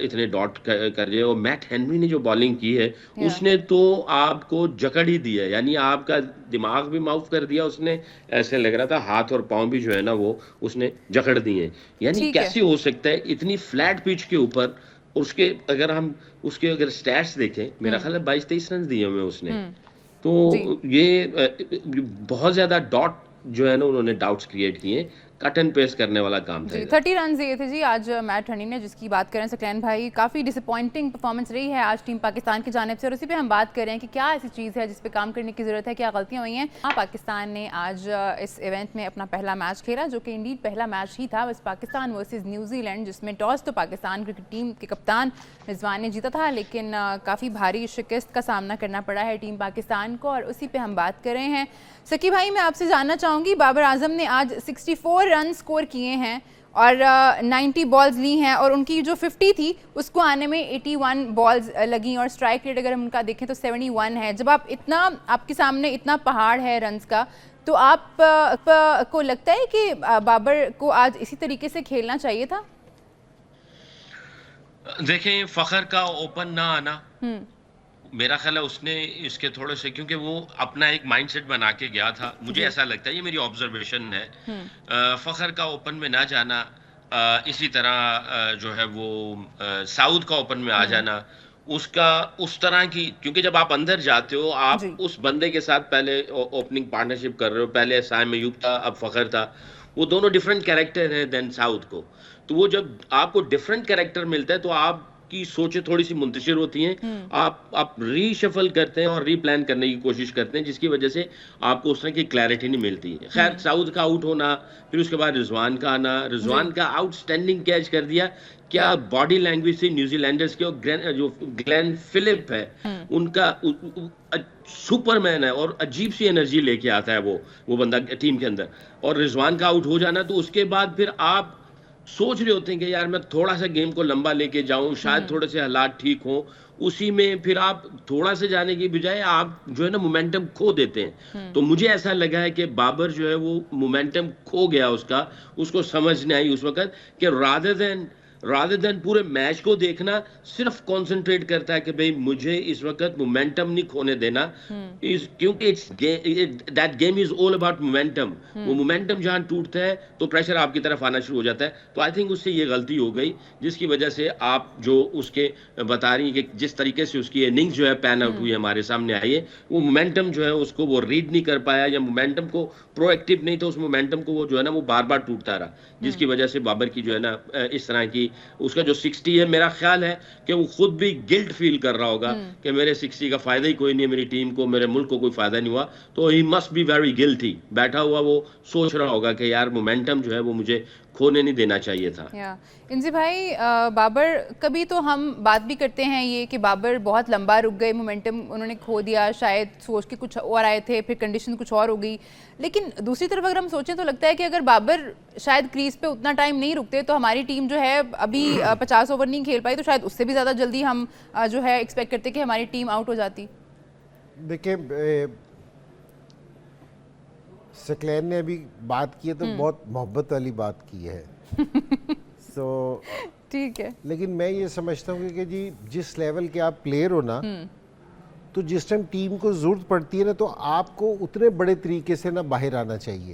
इतने डॉट कर जाए, और मैट हेनरी ने जो बॉलिंग की है उसने तो आपको जकड़ ही दिया, यानी आपका दिमाग भी माउफ कर दिया उसने, ऐसे लग रहा था हाथ और पाँव भी जो है ना वो उसने जकड़ दिए। यानी कैसे हो सकता है इतनी फ्लैट पिच के ऊपर, उसके अगर स्टैट्स देखें, मेरा ख्याल है 22-23 रन दिए हुए उसने, तो ये बहुत ज्यादा डॉट जो है ना उन्होंने डाउट्स क्रिएट किए, कट एंड पेस्ट करने वाला काम था। 30 रन दिए थे जी आज मैट हनी ने, जिसकी बात करें सकलैन भाई, काफ़ी डिसअपॉइंटिंग परफॉर्मेंस रही है आज टीम पाकिस्तान की जानिब से, और उसी पे हम बात कर रहे हैं कि क्या ऐसी चीज़ है जिस पे काम करने की ज़रूरत है, क्या गलतियां हुई हैं। हाँ, पाकिस्तान ने आज इस इवेंट में अपना पहला मैच खेला, जो कि इंडीड पहला मैच ही था, बस पाकिस्तान वर्सेज न्यूजीलैंड, जिसमें टॉस तो पाकिस्तान क्रिकेट टीम के कप्तान रिजवान ने जीता था, लेकिन काफ़ी भारी शिकस्त का सामना करना पड़ा है टीम पाकिस्तान को, और उसी पर हम बात कर रहे हैं। सकी भाई, मैं आपसे जानना चाहूँगी, बाबर आजम ने आज 64 रन स्कोर किए हैं और 90 बॉल्स ली हैं, और उनकी जो 50 थी उसको आने में 81 बॉल्स लगी, और स्ट्राइक रेट अगर हम उनका देखें तो 71 है। जब आप इतना, आपके सामने इतना पहाड़ है रन्स का, तो आप को लगता है कि बाबर को आज इसी तरीके से खेलना चाहिए था? देखें, फखर का ओपन ना आना, मेरा ख्याल है उसने इसके थोड़े से, क्योंकि वो अपना एक माइंडसेट बना के गया था, मुझे ऐसा लगता है, ये मेरी ऑब्जर्वेशन है। फखर का ओपन में ना जाना, इसी तरह जो है वो साउथ का ओपन में आ जाना, उसका उस तरह की, क्योंकि जब आप अंदर जाते हो आप उस बंदे के साथ पहले ओपनिंग पार्टनरशिप कर रहे हो, पहले साइम अयूब था, अब फखर था, वो दोनों डिफरेंट कैरेक्टर है देन साउथ को। तो वो जब आपको डिफरेंट कैरेक्टर मिलता है तो आपकी सोचें थोड़ी सी मुंतशिर होती हैं, आप रीशफल करते हैं और रीप्लान करने की कोशिश करते हैं, जिसकी वजह से आपको उस तरह की क्लैरिटी नहीं मिलती है। खैर, साउथ का आउट होना, फिर उसके बाद रिजवान का आना, रिजवान का आउटस्टैंडिंग कैच कर दिया, क्या बॉडी लैंग्वेज थी न्यूजीलैंडर्स की, और जो ग्लेन फिलिप है उनका सुपरमैन है, और अजीब सी एनर्जी लेके आता है वो बंदा टीम के अंदर। और रिजवान का आउट हो जाना, तो उसके बाद फिर आप सोच रहे होते हैं कि यार मैं थोड़ा सा गेम को लंबा लेके जाऊं, शायद थोड़े से हालात ठीक हों, उसी में फिर आप थोड़ा से जाने की बजाय आप जो है ना मोमेंटम खो देते हैं। तो मुझे ऐसा लगा है कि बाबर जो है वो मोमेंटम खो गया, उसको समझ नहीं आई उस वक्त कि रादर देन पूरे मैच को देखना, सिर्फ कंसंट्रेट करता है कि भाई मुझे इस वक्त मोमेंटम नहीं खोने देना, क्योंकि that game is all about momentum. वो मोमेंटम जहां टूटता है तो प्रेशर आपकी तरफ आना शुरू हो जाता है। तो आई थिंक उससे ये गलती हो गई, जिसकी वजह से आप जो उसके बता रही हैं कि जिस तरीके से उसकी इनिंग्स जो है पैन आउट हुई, हमारे सामने आई है, वो मोमेंटम जो है उसको वो रीड नहीं कर पाया, या मोमेंटम को प्रोएक्टिव नहीं, तो उस मोमेंटम को वो जो है ना वो बार बार टूटता रहा, जिसकी वजह से बाबर की जो है ना इस तरह की, उसका जो 60 है, मेरा ख्याल है कि वो खुद भी गिल्ट फील कर रहा होगा कि मेरे 60 का फायदा ही कोई नहीं है, मेरी टीम को, मेरे मुल्क को कोई फायदा नहीं हुआ। तो he must be very guilty, बैठा हुआ वो सोच रहा होगा कि यार मोमेंटम जो है वो मुझे खोने नहीं देना चाहिए था। इंजी भाई, बाबर, कभी तो हम बात भी करते हैं ये कि बाबर बहुत लंबा रुक गए, मोमेंटम उन्होंने खो दिया, शायद सोच के कुछ और आए थे, फिर कंडीशन कुछ और हो गई। लेकिन दूसरी तरफ अगर हम सोचें तो लगता है कि अगर बाबर शायद क्रीज पे उतना टाइम नहीं रुकते तो हमारी टीम जो है अभी 50 ओवर नहीं खेल पाई, तो शायद उससे भी ज़्यादा जल्दी हम जो है एक्सपेक्ट करते कि हमारी टीम आउट हो जाती। देखिए, सकलैन ने अभी बात की है तो बहुत मोहब्बत वाली बात की है। सो ठीक है, लेकिन मैं ये समझता हूँ कि जी जिस लेवल के आप प्लेयर हो ना, तो जिस टाइम टीम को जरूरत पड़ती है ना, तो आपको उतने बड़े तरीके से ना बाहर आना चाहिए,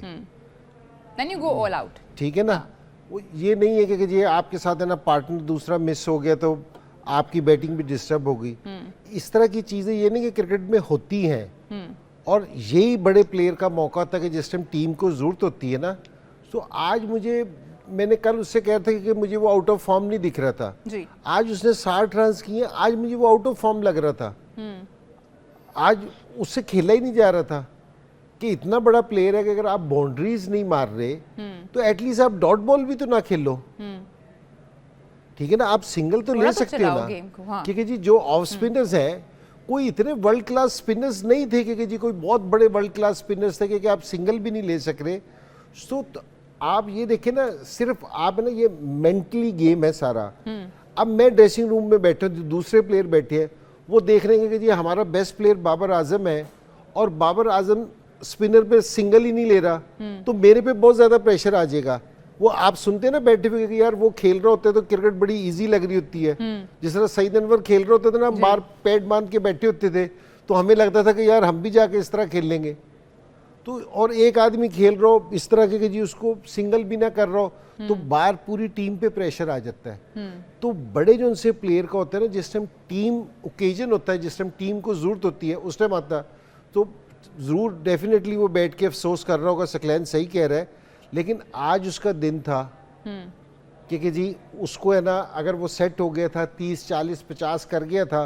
then you go all out. ठीक है ना। वो ये नहीं है कि जी आपके साथ है ना पार्टनर दूसरा मिस हो गया तो आपकी बैटिंग भी डिस्टर्ब हो गई। इस तरह की चीज़ें ये नहीं कि क्रिकेट में होती हैं, और यही बड़े प्लेयर का मौका होता है कि जिस टाइम टीम को ज़रूरत होती है ना। तो आज मैंने कल उससे कहा था कि मुझे वो आउट ऑफ फॉर्म नहीं दिख रहा था जी। आज उसने 60 रन किए, आज मुझे वो आउट ऑफ फॉर्म लग रहा था, आज उससे खेला ही नहीं जा रहा था। कि इतना बड़ा प्लेयर है कि अगर आप बाउंड्रीज नहीं मार रहे तो एटलीस्ट आप डॉट बॉल भी तो ना खेलो, ठीक है ना। आप सिंगल तो ले सकते हो ना, हाँ। क्योंकि जी जो ऑफ स्पिनर्स हैं, कोई इतने वर्ल्ड क्लास स्पिनर्स नहीं थे कि जी कोई बहुत बड़े वर्ल्ड क्लास स्पिनर्स थे कि आप सिंगल भी नहीं ले सक रहे। तो आप ये देखें ना, सिर्फ आप ना, ये मेंटली गेम है सारा। अब मैं ड्रेसिंग रूम में बैठा हूँ, दूसरे प्लेयर बैठे हैं, वो देख रहे हैं कि जी हमारा बेस्ट प्लेयर बाबर आजम है और बाबर आजम स्पिनर पे सिंगल ही नहीं ले रहा, तो मेरे पे बहुत ज्यादा प्रेशर आ जाएगा। वो आप सुनते हैं ना बैठे हुए कि यार वो खेल रहे होते तो क्रिकेट बड़ी इजी लग रही होती है। जिस तरह सईद अनवर खेल रहे होते थे ना, बार पैड बांध के बैठे होते थे, तो हमें लगता था कि यार हम भी जाके इस तरह खेल लेंगे। तो और एक आदमी खेल रहा हो इस तरह के जी उसको सिंगल भी ना कर रहा हो, तो बार पूरी टीम पे प्रेशर आ जाता है। तो बड़े जो उनसे प्लेयर का होता है ना, जिस टाइम टीम ओकेजन होता है, जिस टाइम टीम को जरूरत होती है, उस टाइम आता, तो जरूर डेफिनेटली वो बैठ के अफसोस कर रहा होगा। सकलैन सही कह रहा है, लेकिन आज उसका दिन था क्योंकि जी उसको है ना, अगर वो सेट हो गया था 30 40 50 कर गया था,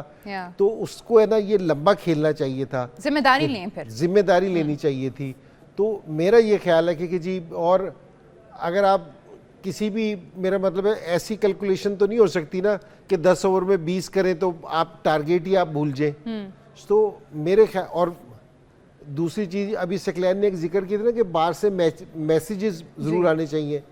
तो उसको है ना ये लंबा खेलना चाहिए था, जिम्मेदारी लें, फिर जिम्मेदारी लेनी चाहिए थी। तो मेरा ये ख्याल है कि जी, और अगर आप किसी भी, मेरा मतलब है ऐसी कैलकुलेशन तो नहीं हो सकती ना कि 10 ओवर में 20 करें तो आप टारगेट ही आप भूल जाएं। तो मेरे ख्याल, और दूसरी चीज अभी सकलैन ने एक जिक्र किया था ना कि बाहर से मैसेजेस जरूर आने चाहिए,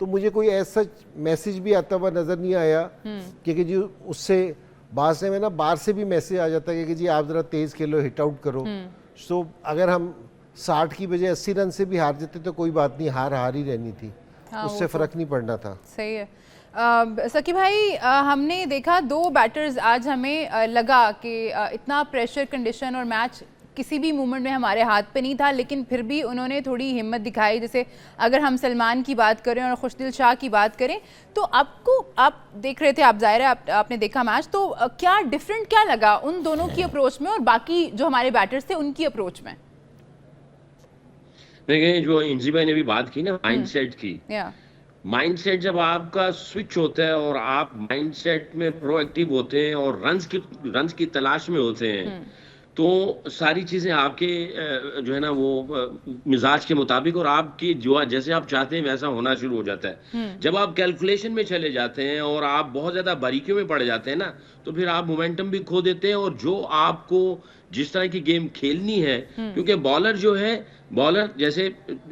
तो मुझे कोई ऐसा मैसेज भी आता हुआ नजर नहीं आया क्योंकि जी उससे बाहर से भी मैसेज आ जाता है कि जी आप जरा तेज खेलो, हिट आउट करो। सो अगर हम 60 की बजाय 80 रन से भी हार जाते तो कोई बात नहीं, हार ही रहनी थी। हाँ, उससे फर्क नहीं पड़ना था। सही है। सकी भाई, हमने देखा 2 बैटर्स आज हमें लगा कि इतना प्रेशर कंडीशन और मैच किसी भी मूवमेंट में हमारे हाथ पे नहीं था, लेकिन फिर भी उन्होंने थोड़ी हिम्मत दिखाई। जैसे अगर हम सलमान की बात करें और खुशदिल शाह की बात करें, तो आप देख रहे थे, आप जाहिर है आपने देखा मैच, तो क्या डिफरेंट क्या लगा उन दोनों की अप्रोच में और बाकी जो हमारे बैटर्स थे उनकी अप्रोच में? देखिए, जो इंजी भाई ने भी बात की ना माइंडसेट की, माइंडसेट जब आपका स्विच होता है और आप माइंडसेट में प्रोएक्टिव होते हैं और रन्स की तलाश में होते हैं, तो सारी चीजें आपके जो है ना वो मिजाज के मुताबिक और आपकी जो जैसे आप चाहते हैं वैसा होना शुरू हो जाता है। जब आप कैलकुलेशन में चले जाते हैं और आप बहुत ज्यादा बारीकियों में पड़ जाते हैं ना, तो फिर आप मोमेंटम भी खो देते हैं और जो आपको जिस तरह की गेम खेलनी है, क्योंकि बॉलर जैसे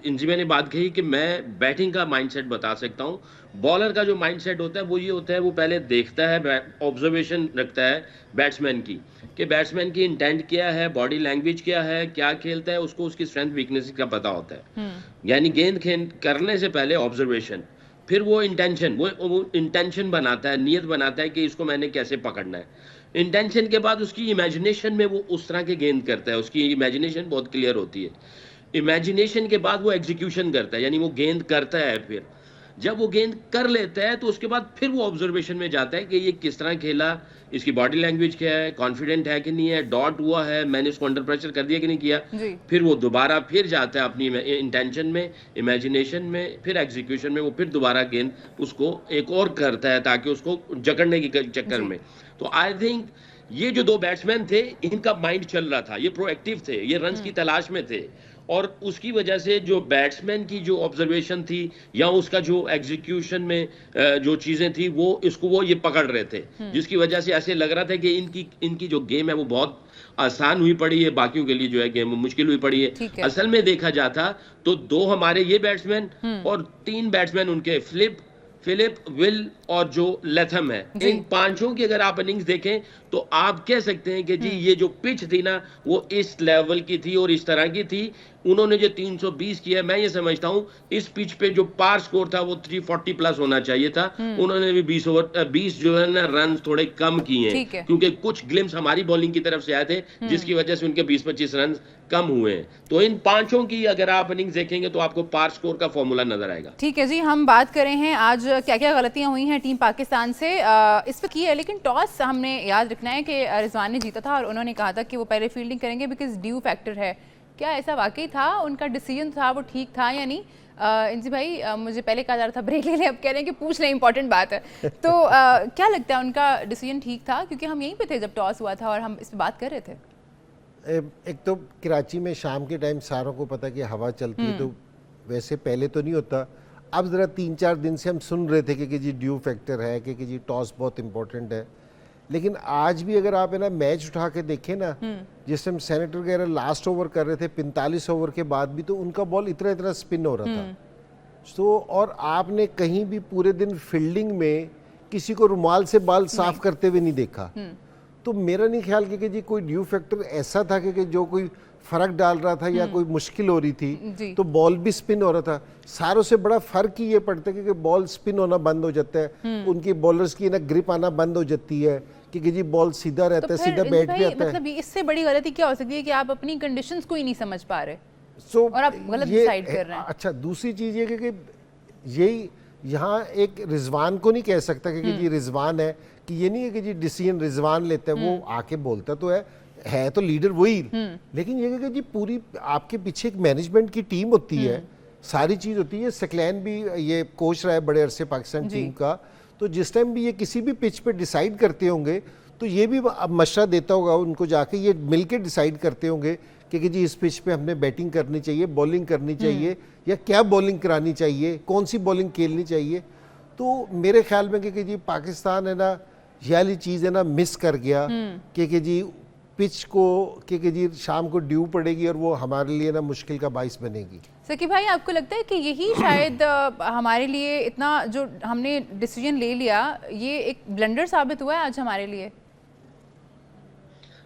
इंजिमे ने बात कही कि मैं बैटिंग का माइंडसेट बता सकता हूँ। बॉलर का जो माइंडसेट होता है वो ये होता है, वो पहले देखता है, ऑब्जर्वेशन रखता है बैट्समैन की, कि बैट्समैन की इंटेंट क्या है, बॉडी लैंग्वेज क्या है, क्या खेलता है, उसको उसकी स्ट्रेंथ वीकनेस का पता होता है। यानी गेंद करने से पहले ऑब्जर्वेशन, फिर वो इंटेंशन बनाता है, नियत बनाता है कि इसको मैंने कैसे पकड़ना है। इंटेंशन के बाद उसकी इमेजिनेशन में वो उस तरह के गेंद करता है, उसकी इमेजिनेशन बहुत क्लियर होती है। इमेजिनेशन के बाद वो एग्जीक्यूशन करता है, यानी वो गेंद करता है। फिर जब वो गेंद कर लेता है तो उसके बाद फिर वो ऑब्जर्वेशन में जाता है कि ये किस तरह खेला, इसकी बॉडी लैंग्वेज क्या है, कॉन्फिडेंट है कि नहीं है, डॉट हुआ है, मैंने इसको अंडर प्रेशर कर दिया कि नहीं किया। फिर वो दोबारा फिर जाता है अपनी इंटेंशन में, इमेजिनेशन में, फिर एग्जीक्यूशन में, वो फिर दोबारा गेंद उसको एक और करता है ताकि उसको जकड़ने की चक्कर में। तो आई थिंक ये जो 2 बैट्समैन थे, इनका माइंड चल रहा था, ये प्रोएक्टिव थे, ये रन्स की तलाश में थे, और उसकी वजह से जो बैट्समैन की जो ऑब्जर्वेशन थी या उसका जो एग्जीक्यूशन में जो चीजें थी वो ये पकड़ रहे थे, जिसकी वजह से ऐसे लग रहा था कि इनकी जो गेम है वो बहुत आसान हुई पड़ी है, बाकियों के लिए जो है गेम मुश्किल हुई पड़ी है। असल में देखा जाता तो 2 हमारे ये बैट्समैन और 3 बैट्समैन उनके फिलिप, विल और जो लेथम है, इन 5 की अगर आप इनिंग्स देखें तो आप कह सकते हैं कि जी ये जो पिच थी ना वो इस लेवल की थी और इस तरह की थी। उन्होंने जो 320 किया, मैं ये समझता हूं इस पिच पे जो पार स्कोर था वो 340 प्लस होना चाहिए था। उन्होंने भी 20 जो है ना रन थोड़े कम किए हैं, क्योंकि कुछ ग्लिम्स हमारी बॉलिंग की तरफ से आए थे जिसकी वजह से उनके 20-25 रन कम हुए हैं। तो इन 5 की अगर आप इनिंग्स देखेंगे तो आपको पार स्कोर का फॉर्मूला नजर आएगा। ठीक है जी, हम बात करें हैं आज क्या क्या गलतियां हुई हैं टीम पाकिस्तान से इस पर की है, लेकिन टॉस हमने याद रखना है कि रिजवान ने जीता था और उन्होंने कहा था कि वो पहले फील्डिंग करेंगे बिकॉज ड्यू फैक्टर है। क्या ऐसा वाकई था? उनका डिसीजन था वो ठीक था या नहीं? इंजी भाई, मुझे पहले कहा जा रहा था ब्रेक ले लें, अब कह रहे हैं कि पूछ लें, इंपॉर्टेंट बात है। तो क्या लगता है उनका डिसीजन ठीक था? क्योंकि हम यहीं पे थे जब टॉस हुआ था और हम इस पर बात कर रहे थे। एक तो कराची में शाम के टाइम सारों को पता कि हवा चलती है, तो वैसे पहले तो नहीं होता। अब ज़रा 3-4 दिन से हम सुन रहे थे कि जी ड्यू फैक्टर है, कि जी टॉस बहुत इंपॉर्टेंट है। लेकिन आज भी अगर आप है ना मैच उठा के देखें ना, जिस टाइम सेनेटर वगैरह लास्ट ओवर कर रहे थे 45 ओवर के बाद भी, तो उनका बॉल इतना स्पिन हो रहा था। तो और आपने कहीं भी पूरे दिन फील्डिंग में किसी को रुमाल से बाल साफ करते हुए नहीं देखा। तो मेरा नहीं ख्याल कि जी कोई ड्यू फैक्टर ऐसा था कि जो कोई फर्क डाल रहा था या कोई मुश्किल हो रही थी, तो बॉल भी स्पिन हो रहा था। सारों से बड़ा फर्क ही ये पड़ता है कि बॉल स्पिन होना बंद हो जाता है, उनकी बॉलर्स की ना ग्रिप आना बंद हो जाती है, क्योंकि जी बॉल सीधा रहता है, सीधा बैठ भी आता है। मतलब इससे बड़ी गलती क्या हो सकती है कि आप अपनी कंडीशंस को ही नहीं समझ पा रहे और आप गलत डिसाइड कर रहे हैं। अच्छा, दूसरी चीज ये कि यही यहाँ एक रिजवान को नहीं कह सकता कि जी रिजवान है, कि ये नहीं है कि जी डिसीजन रिजवान लेता है, वो आके बोलता तो है तो लीडर वही, लेकिन ये कि जी पूरी आपके पीछे एक मैनेजमेंट की टीम होती है, सारी चीज होती है। सकलैन भी ये कोच रहा है बड़े अरसे पाकिस्तान टीम का, तो जिस टाइम भी ये किसी भी पिच पे डिसाइड करते होंगे तो ये भी अब मशवरा देता होगा उनको, जाके ये मिलके डिसाइड करते होंगे कि जी इस पिच पे हमने बैटिंग करनी चाहिए, बॉलिंग करनी चाहिए, या क्या बॉलिंग करानी चाहिए, कौन सी बॉलिंग खेलनी चाहिए। तो मेरे ख्याल में कि जी पाकिस्तान है ना ये वाली चीज़ है ना मिस कर गया कि जी पिच को कि जी शाम को ड्यू पड़ेगी और वो हमारे लिए ना मुश्किल का बाइस बनेगी। सकी भाई, आपको लगता है कि यही शायद हमारे लिए इतना जो हमने डिसीजन ले लिया, ये एक ब्लंडर साबित हुआ है आज हमारे लिए?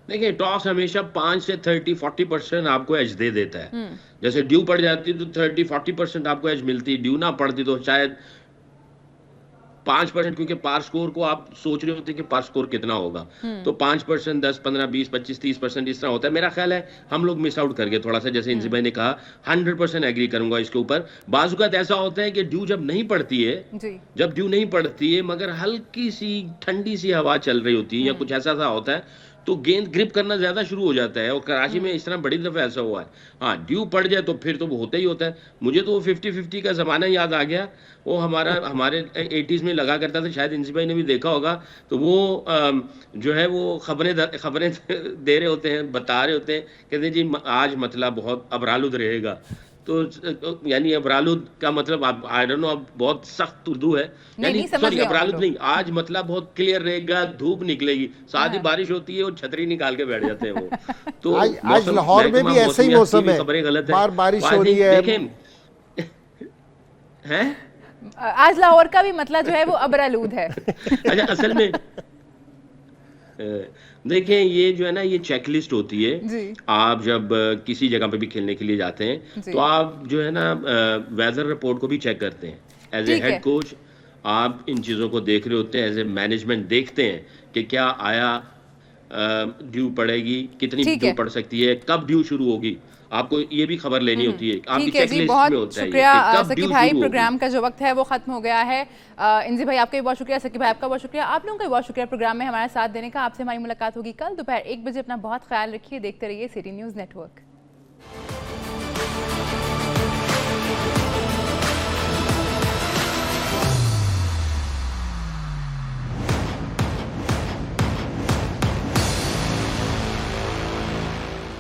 देखिए, टॉस हमेशा 5 से 30-40% आपको एज दे देता है। जैसे ड्यू पड़ जाती है तो 30-40% आपको एज मिलती है, ड्यू ना पड़ती तो शायद 5%, क्योंकि पार स्कोर को आप सोच रहे होते हैं कि पार स्कोर कितना होगा, तो 5%, 10, 15, 20, 25, 30% इस तरह होता है। मेरा ख्याल है हम लोग मिस आउट कर गए थोड़ा सा, जैसे इंसी भाई ने कहा। 100% एग्री करूंगा इसके ऊपर। बाजुकात ऐसा होता है कि ड्यू जब नहीं पड़ती है, जब ड्यू नहीं पड़ती है मगर हल्की सी ठंडी सी हवा चल रही होती है या कुछ ऐसा सा होता है, तो गेंद ग्रिप करना ज्यादा शुरू हो जाता है। और कराची में इस तरह बड़ी दफा ऐसा हुआ है। हाँ, ड्यू पड़ जाए तो फिर तो वो होता ही होता है। मुझे तो वो 50-50 का जमाना याद आ गया। वो हमारे 80s में लगा करता था, शायद इंसी भाई ने भी देखा होगा। तो वो जो है वो खबरें दे रहे होते हैं, बता रहे होते हैं, कहते हैं जी आज मतलब बहुत अबरालुद रहेगा। तो यानी अबरालुद का मतलब आई डोंट नो, अब बहुत सख्त उर्दू है, यानी सॉरी अबरालुद नहीं, आज मतलब बहुत क्लियर रहेगा, धूप निकलेगी, साथ ही बारिश होती है और छतरी निकाल के बैठ जाते हैं वो। तो आज लाहौर में भी ऐसा ही मौसम है, खबरें गलत है, बारिश हो रही है। देखें हैं, आज लाहौर का भी मतलब जो है वो अबरालूद है। अच्छा, असल में देखें, ये जो है ना, ये चेकलिस्ट होती है। आप जब किसी जगह पे भी खेलने के लिए जाते हैं तो आप जो है ना वेदर रिपोर्ट को भी चेक करते हैं। एज ए हेड कोच आप इन चीज़ों को देख रहे होते हैं, एज ए मैनेजमेंट देखते हैं कि क्या आया ड्यू पड़ेगी, कितनी ड्यू पड़ सकती है, कब ड्यू शुरू होगी, आपको ये भी खबर लेनी होती है। आपकी चेकलिस्ट में होता है। शुक्रिया सकी भाई, प्रोग्राम का जो वक्त है वो खत्म हो गया है। इंजी भाई आपका भी बहुत शुक्रिया, सकी भाई आपका बहुत शुक्रिया, आप लोगों का भी बहुत शुक्रिया प्रोग्राम में हमारे साथ देने का। आपसे हमारी मुलाकात होगी कल दोपहर 1 बजे। अपना बहुत ख्याल रखिए, देखते रहिए सिटी न्यूज़ नेटवर्क।